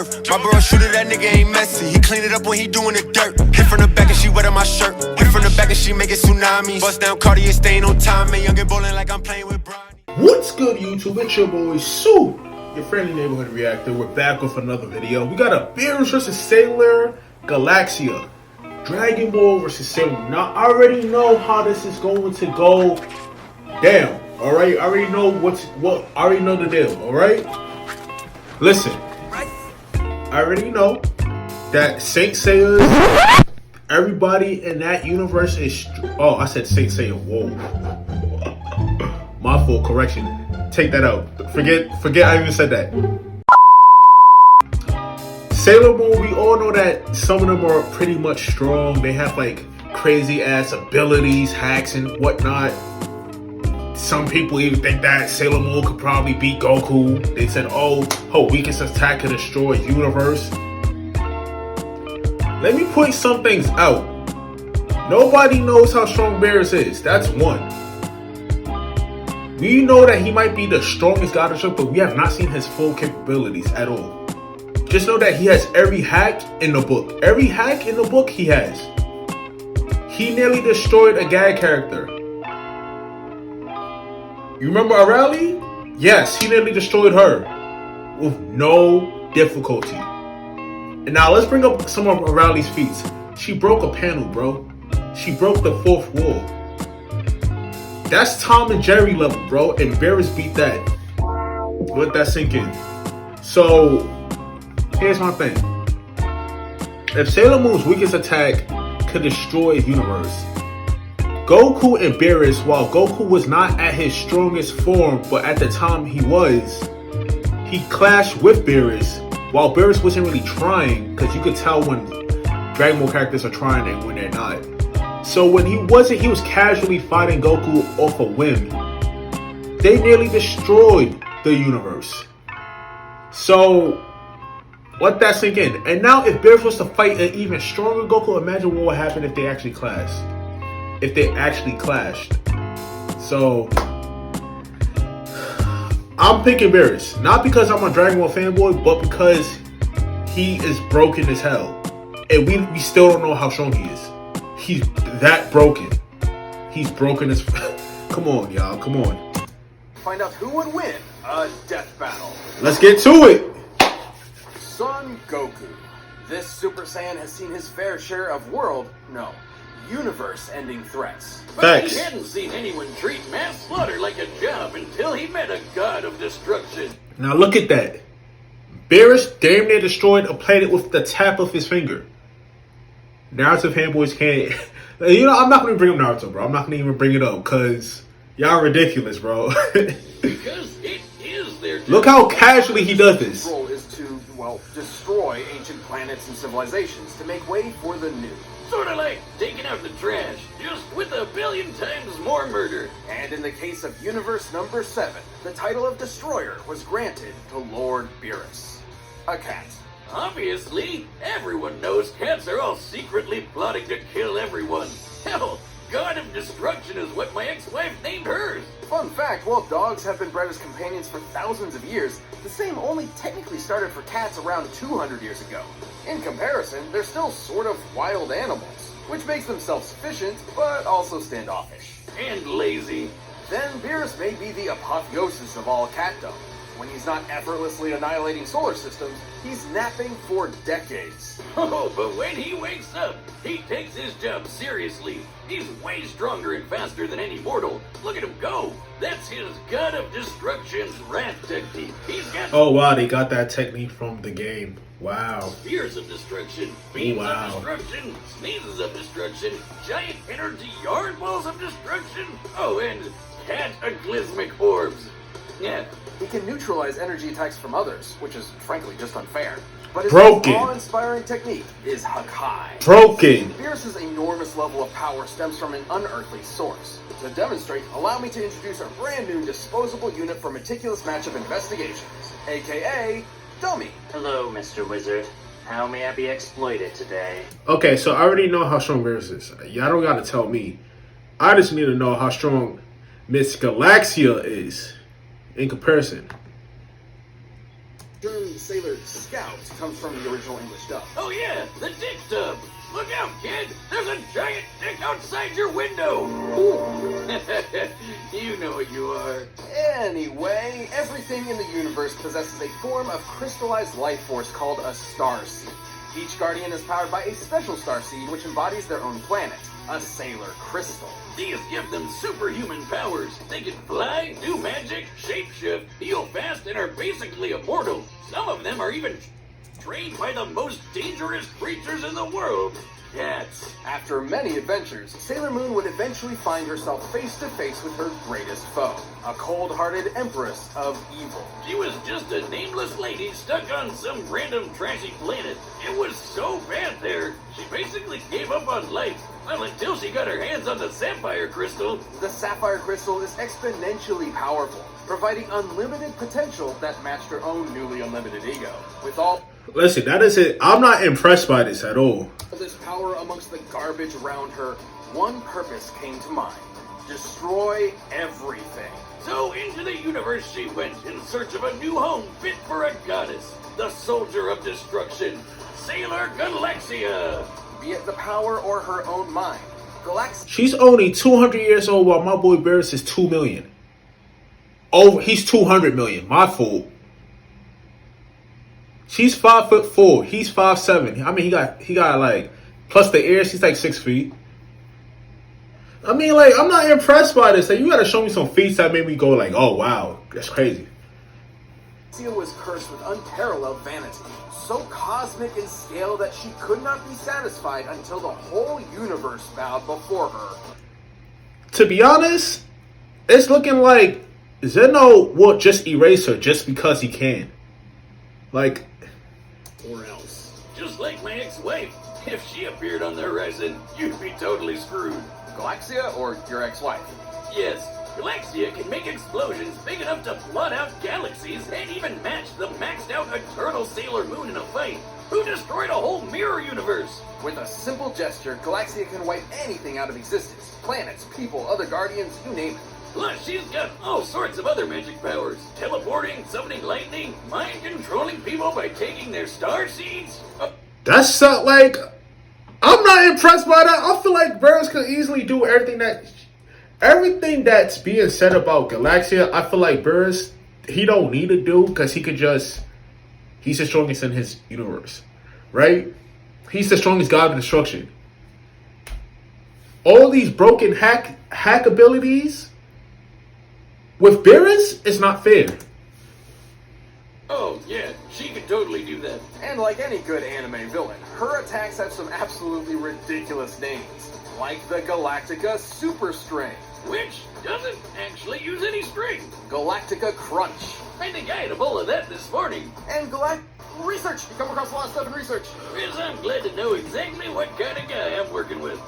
My bro shooter, that nigga ain't messy. He clean it up when he doing the dirt. Hit from the back and she wet on my shirt. Hit from the back and she make it tsunamis. Bust down Cartier, staying on time. Man, young and bowling like I'm playing with Brian. What's good, YouTube? It's your boy Sue, your friendly neighborhood reactor. We're back with another video. We got a Beerus versus Sailor Galaxia. Dragon Ball versus Sailor. Now, I already know how this is going to go down. Alright? I already know I already know the deal, alright? Listen. I already know that Saint Seiya's, everybody in that universe is... Oh, I said Saint Seiya. Whoa. My fault, correction. Take that out. Forget I even said that. Sailor Moon, we all know that some of them are pretty much strong. They have like crazy ass abilities, hacks and whatnot. Some people even think that Sailor Moon could probably beat Goku. They said, oh, her weakest attack can destroy the universe. Let me point some things out. Nobody knows how strong Beerus is. That's one. We know that he might be the strongest god of strength, but we have not seen his full capabilities at all. Just know that he has every hack in the book. Every hack in the book he has. He nearly destroyed a gag character. You remember Arali? Yes, he nearly destroyed her with no difficulty. And now let's bring up some of Arali's feats. She broke a panel, bro. She broke the fourth wall. That's Tom and Jerry level, bro. And Beerus beat that. Let that sink in. So, here's my thing. If Sailor Moon's weakest attack could destroy a universe, Goku and Beerus, while Goku was not at his strongest form, but at the time he was, he clashed with Beerus, while Beerus wasn't really trying, because you could tell when Dragon Ball characters are trying and when they're not. So when he wasn't, he was casually fighting Goku off a whim. They nearly destroyed the universe. So, let that sink in. And now if Beerus was to fight an even stronger Goku, imagine what would happen if they actually clashed. If they actually clashed. So, I'm picking Beerus. Not because I'm a Dragon Ball fanboy, but because he is broken as hell. And we still don't know how strong he is. He's that broken. He's broken as... Come on, y'all. Come on. Find out who would win a death battle. Let's get to it. Son Goku. This Super Saiyan has seen his fair share of universe-ending threats. But Thanks. He hadn't seen anyone treat mass slaughter like a job until he met a god of destruction. Now look at that. Beerus damn near destroyed a planet with the tap of his finger. Naruto fanboys can't... You know, I'm not going to bring up Naruto, bro. I'm not going to even bring it up, because y'all ridiculous, bro. Because it is their job. Look how casually he does this. His role is to, well, destroy ancient planets and civilizations to make way for the new. Sort of like taking out the trash, just with 1 billion times more murder. And in the case of Universe number 7, the title of Destroyer was granted to Lord Beerus, a cat. Obviously, everyone knows cats are all secretly plotting to kill everyone. Hell, God of Destruction is what my ex-wife named hers. Fun fact, while dogs have been bred as companions for thousands of years, the same only technically started for cats around 200 years ago. In comparison, they're still sort of wild animals, which makes them self-sufficient, but also standoffish. And lazy. Then Beerus may be the apotheosis of all catdom. When he's not effortlessly annihilating solar systems, he's napping for decades. Oh, but when he wakes up, he takes his job seriously. He's way stronger and faster than any mortal. Look at him go. That's his God of Destruction's wrath technique. He's got... Oh, wow. They got that technique from the game. Wow. Spears of Destruction, Beams of Destruction, Sneezes of Destruction, Giant Energy Yard Balls of Destruction. Oh, and Cataclysmic Orbs. Yeah. He can neutralize energy attacks from others, which is frankly just unfair. But his awe-inspiring technique is Hakai. Broken. Beerus' enormous level of power stems from an unearthly source. To demonstrate, allow me to introduce a brand new disposable unit for meticulous matchup investigations, aka Dummy. Hello, Mr. Wizard. How may I be exploited today? Okay, so I already know how strong Beerus is. Y'all don't gotta tell me. I just need to know how strong Miss Galaxia is in comparison. Dreams Sailor Scout comes from the original English dub. Oh yeah, the dick tub. Look out, kid! There's a giant dick outside your window! You know what you are. Anyway, everything in the universe possesses a form of crystallized life force called a star seed. Each Guardian is powered by a special star seed which embodies their own planet, a Sailor Crystal. These give them superhuman powers. They can fly, do magic, shapeshift, heal fast, and are basically immortal. Some of them are even trained by the most dangerous creatures in the world. Cats. After many adventures, Sailor Moon would eventually find herself face to face with her greatest foe, a cold-hearted empress of evil. She was just a nameless lady stuck on some random trashy planet. It was so bad there, she basically gave up on life. Well, until she got her hands on the sapphire crystal. The sapphire crystal is exponentially powerful, providing unlimited potential that matched her own newly unlimited ego. With all Listen, that is it. I'm not impressed by this at all. this power amongst the garbage around her, one purpose came to mind: destroy everything. So into the universe she went in search of a new home fit for a goddess. The soldier of destruction, Sailor Galaxia. Be it the power or her own mind, Galaxia She's only 200 years old while my boy Beerus is 2 million. Oh, he's 200 million. My fault. She's 5'4". He's 5'7". I mean, he got like, plus the ears, he's like 6 feet. I mean, like, I'm not impressed by this. Like, you gotta show me some feats that made me go like, oh wow, that's crazy. was cursed with unparalleled vanity, so cosmic in scale that she could not be satisfied until the whole universe bowed before her. To be honest, it's looking like Zeno will just erase her just because he can. Like, Or else. Just like my ex-wife. If she appeared on the horizon, you'd be totally screwed. Galaxia or your ex-wife? Yes, Galaxia can make explosions big enough to blot out galaxies and even match the maxed-out Eternal Sailor Moon in a fight, who destroyed a whole mirror universe. With a simple gesture, Galaxia can wipe anything out of existence. Planets, people, other guardians, you name it. Plus, she's got all sorts of other magic powers. Teleporting, summoning lightning, mind-controlling people by taking their star seeds. that's like, I'm not impressed by that. I feel like Beerus could easily do everything that's being said about Galaxia. I feel like Beerus, he don't need to do, because he's the strongest in his universe, right? He's the strongest god of destruction. All these broken hack abilities with Beerus, it's not fair. Oh, yeah, she could totally do that. And like any good anime villain, her attacks have some absolutely ridiculous names, like the Galactica Super String, Which doesn't actually use any string. Galactica Crunch, I think I had a bowl of that this morning. and Research! You come across a lot of stuff in research. Yes, I'm glad to know exactly what kind of guy I'm working with.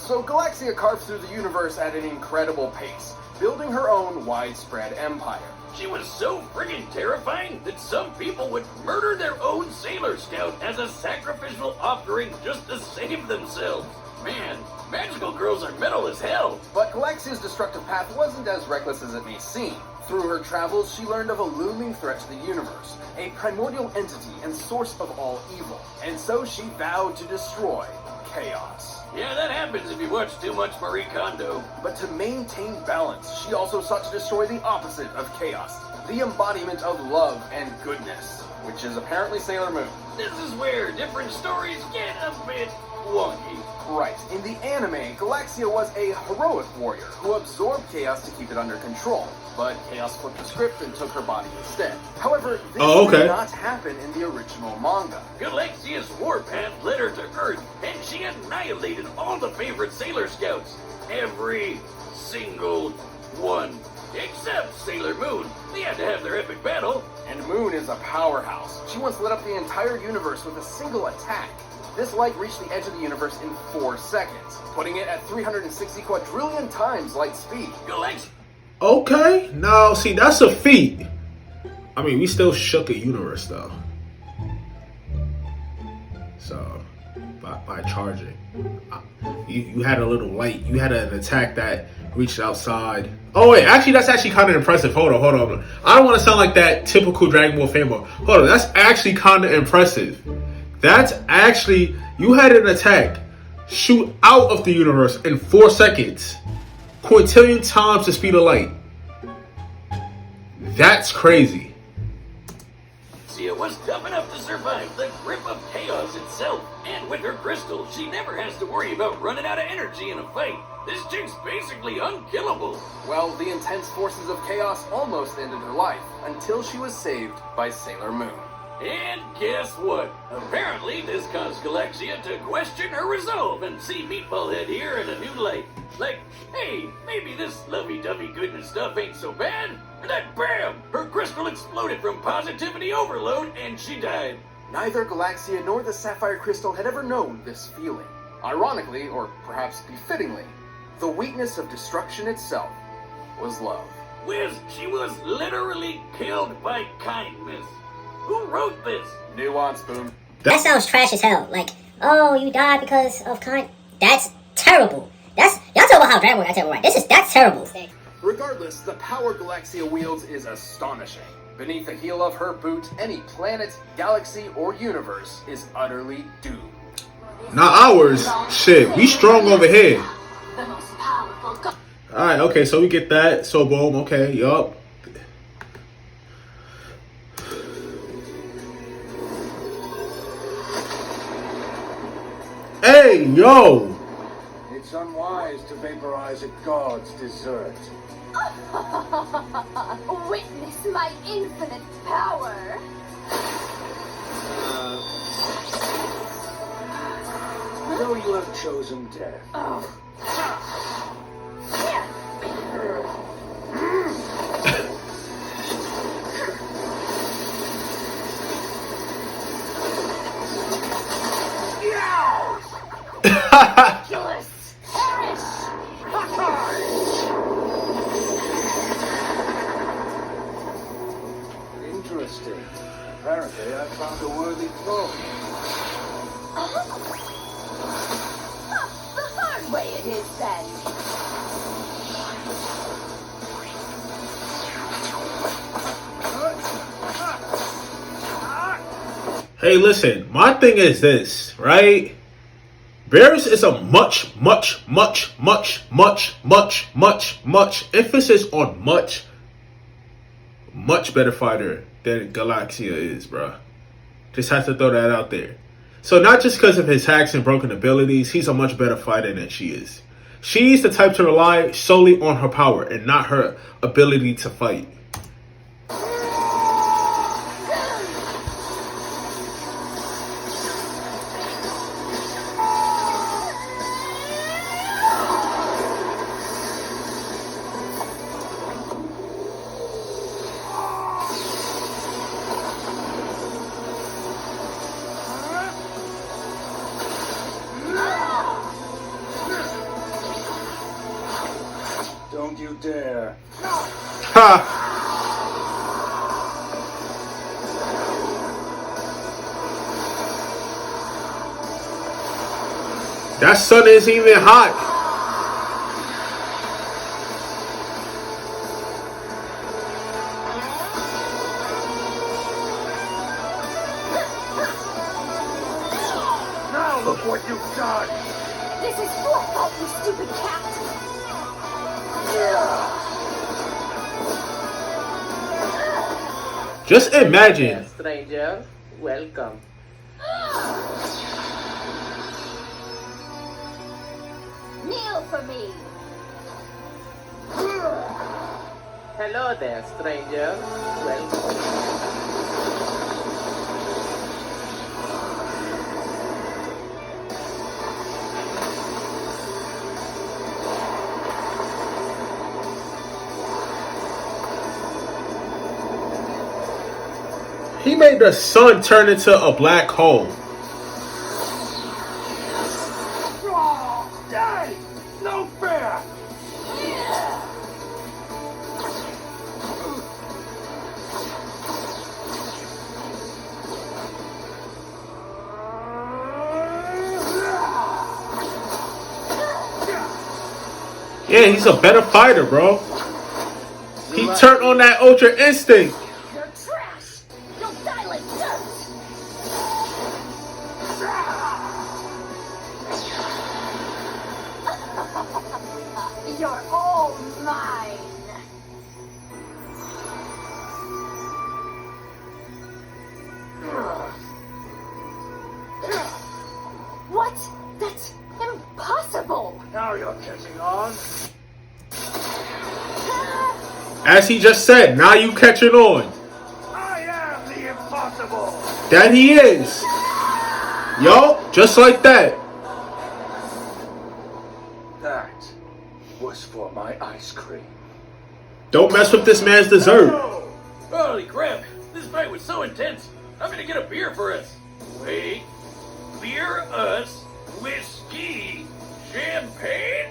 So Galaxia carves through the universe at an incredible pace, building her own widespread empire. She was so friggin' terrifying that some people would murder their own Sailor Scout as a sacrificial offering just to save themselves. Man, magical girls are metal as hell. But Galaxia's destructive path wasn't as reckless as it may seem. Through her travels, she learned of a looming threat to the universe, a primordial entity and source of all evil. And so she vowed to destroy chaos. Yeah, that happens if you watch too much Marie Kondo. But to maintain balance, she also sought to destroy the opposite of chaos, the embodiment of love and goodness, which is apparently Sailor Moon. This is where different stories get a bit wonky. Right. In the anime, Galaxia was a heroic warrior who absorbed chaos to keep it under control. But chaos flipped the script and took her body instead. However, this did not happen in the original manga. Galaxia's warpath led her to Earth, and she annihilated all the favorite Sailor Scouts. Every single one. Except Sailor Moon. They had to have their epic battle. And Moon is a powerhouse. She once lit up the entire universe with a single attack. This light reached the edge of the universe in 4 seconds, putting it at 360 quadrillion times light speed. Galaxia. Okay, now see, that's a feat. I mean, we still shook a universe though. So, by charging, you had a little light. You had an attack that reached outside Oh wait, actually that's actually kind of impressive. Hold on. I don't want to sound like that typical Dragon Ball fanboy. Hold on, that's actually kind of impressive. That's actually, you had an attack shoot out of the universe in 4 seconds, quintillion times the speed of light. That's crazy. Galaxia was tough enough to survive the grip of chaos itself, and with her crystal, she never has to worry about running out of energy in a fight. This chick's basically unkillable. Well, the intense forces of chaos almost ended her life, until she was saved by Sailor Moon. And guess what? Apparently, this caused Galaxia to question her resolve and see Meatball Head here in a new light. Like, hey, maybe this lovey-dovey goodness stuff ain't so bad. And then bam! Her crystal exploded from positivity overload and she died. Neither Galaxia nor the Sapphire Crystal had ever known this feeling. Ironically, or perhaps befittingly, the weakness of destruction itself was love. Wiz, she was literally killed by kindness. Who wrote this? Nuance, Boom. That sounds trash as hell. Like, oh, you died because of kind. That's terrible. Y'all talk about how Dragon Ball got terrible, right? That's terrible. Regardless, the power Galaxia wields is astonishing. Beneath the heel of her boot, any planet, galaxy, or universe is utterly doomed. Not ours. Shit, we strong over here. Alright, okay, so we get that. So boom, okay, yup. Hey, yo! It's unwise to vaporize a god's dessert. Witness my infinite power. Though you have chosen death. Ridiculous! Perish! Interesting. Apparently, I found a worthy foe. The hard way it is then. Hey, listen, my thing is this, right? Beerus is a much emphasis on much better fighter than Galaxia is, bruh. Just have to throw that out there. So not just because of his hacks and broken abilities, he's a much better fighter than she is. She's the type to rely solely on her power and not her ability to fight. Don't you dare. Ha! That sun isn't even hot. Now look what you've done. This is your fault, you stupid cat. Just imagine. Stranger, welcome. Kneel for me. Hello there, stranger. Welcome. He made the sun turn into a black hole. Die! No fair! Yeah, he's a better fighter, bro. turned on that Ultra Instinct. You're trash! You'll die like dirt! You're all mine! What? That's impossible! Now you're catching on. As he just said, now you catching on. I am the impossible. That he is. Yo, just like that. That was for my ice cream. Don't mess with this man's dessert. Holy crap! This fight was so intense. I'm gonna get a beer for us. Wait. Beer us whiskey champagne?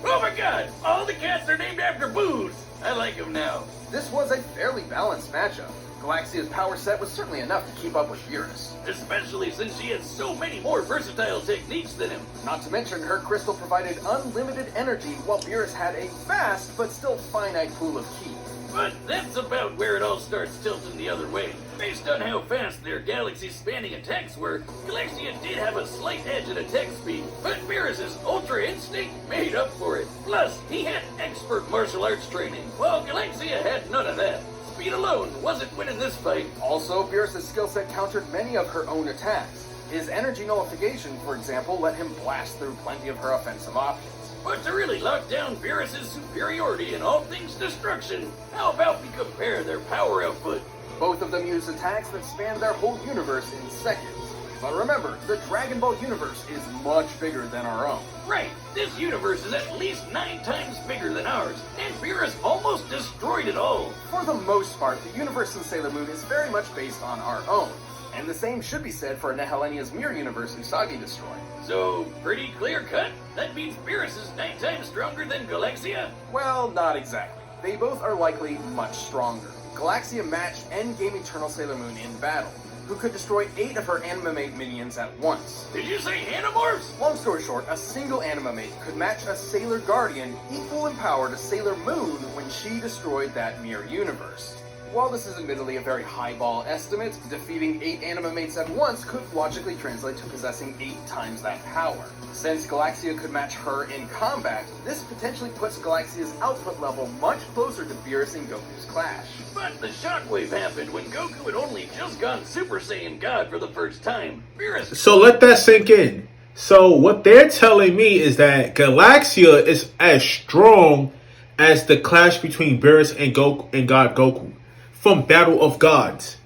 Oh my god! All the cats are named after booze. I like them now. This was a fairly balanced matchup. Galaxia's power set was certainly enough to keep up with Beerus. Especially since she has so many more versatile techniques than him. Not to mention, her crystal provided unlimited energy, while Beerus had a vast but still finite pool of ki. But that's about where it all starts tilting the other way. Based on how fast their galaxy-spanning attacks were, Galaxia did have a slight edge at attack speed, but Beerus' Ultra Instinct made up for it. Plus, he had expert martial arts training, while Galaxia had none of that. Speed alone wasn't winning this fight. Also, Beerus' skill set countered many of her own attacks. His energy nullification, for example, let him blast through plenty of her offensive options. But to really lock down Beerus' superiority in all things destruction, how about we compare their power output? Both of them use attacks that span their whole universe in seconds. But remember, the Dragon Ball universe is much bigger than our own. Right, this universe is at least 9 times bigger than ours, and Beerus almost destroyed it all. For the most part, the universe in Sailor Moon is very much based on our own. And the same should be said for Nehelenia's mirror universe Usagi destroyed. So, pretty clear cut? That means Beerus is 9 times stronger than Galaxia? Well, not exactly. They both are likely much stronger. Galaxia matched Endgame Eternal Sailor Moon in battle, who could destroy 8 of her Animamate minions at once. Did you say Animorphs? Long story short, a single Animamate could match a Sailor Guardian equal in power to Sailor Moon when she destroyed that mirror universe. While this is admittedly a very highball estimate, defeating 8 Animamates at once could logically translate to possessing 8 times that power. Since Galaxia could match her in combat, this potentially puts Galaxia's output level much closer to Beerus and Goku's clash. But the shockwave happened when Goku had only just gone Super Saiyan God for the first time. Beerus... So let that sink in. So what they're telling me is that Galaxia is as strong as the clash between Beerus and God Goku from Battle of Gods.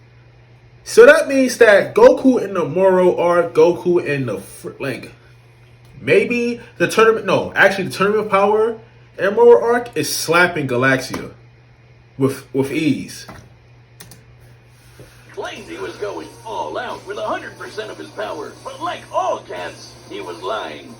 So that means that Goku in the Moro arc, Goku in the maybe the tournament. No, actually, the tournament of power and Moro arc is slapping Galaxia with ease. Claimed he was going all out with 100% of his power, but like all cats, he was lying.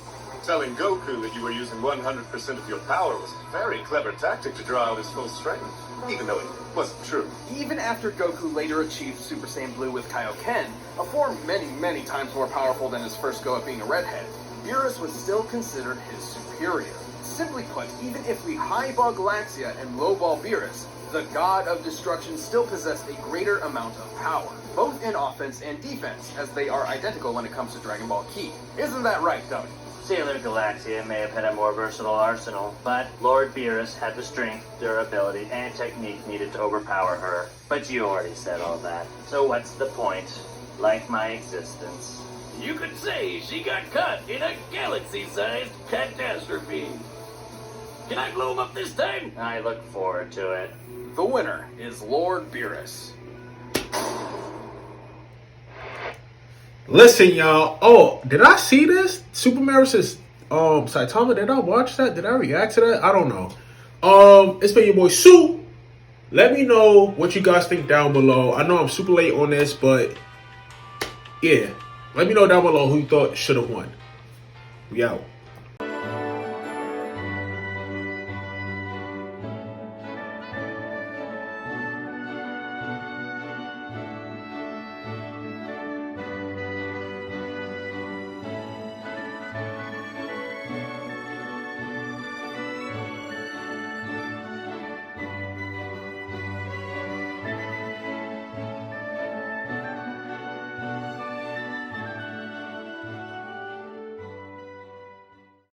Telling Goku that you were using 100% of your power was a very clever tactic to draw out his full strength, even though it wasn't true. Even after Goku later achieved Super Saiyan Blue with Kaioken, a form many, many times more powerful than his first go at being a redhead, Beerus was still considered his superior. Simply put, even if we highball Galaxia and lowball Beerus, the God of Destruction still possessed a greater amount of power, both in offense and defense, as they are identical when it comes to Dragon Ball Ki. Isn't that right, Dummy? Sailor Galaxia may have had a more versatile arsenal, but Lord Beerus had the strength, durability, and technique needed to overpower her. But you already said all that, so what's the point? Like my existence. You could say she got caught in a galaxy-sized catastrophe. Can I blow him up this time? I look forward to it. The winner is Lord Beerus. Listen, y'all. Oh, did I see this? Super Mario says, Saitama, did I watch that? Did I react to that? I don't know. It's been your boy Sue. Let me know what you guys think down below. I know I'm super late on this, but yeah. Let me know down below who you thought should have won. We out.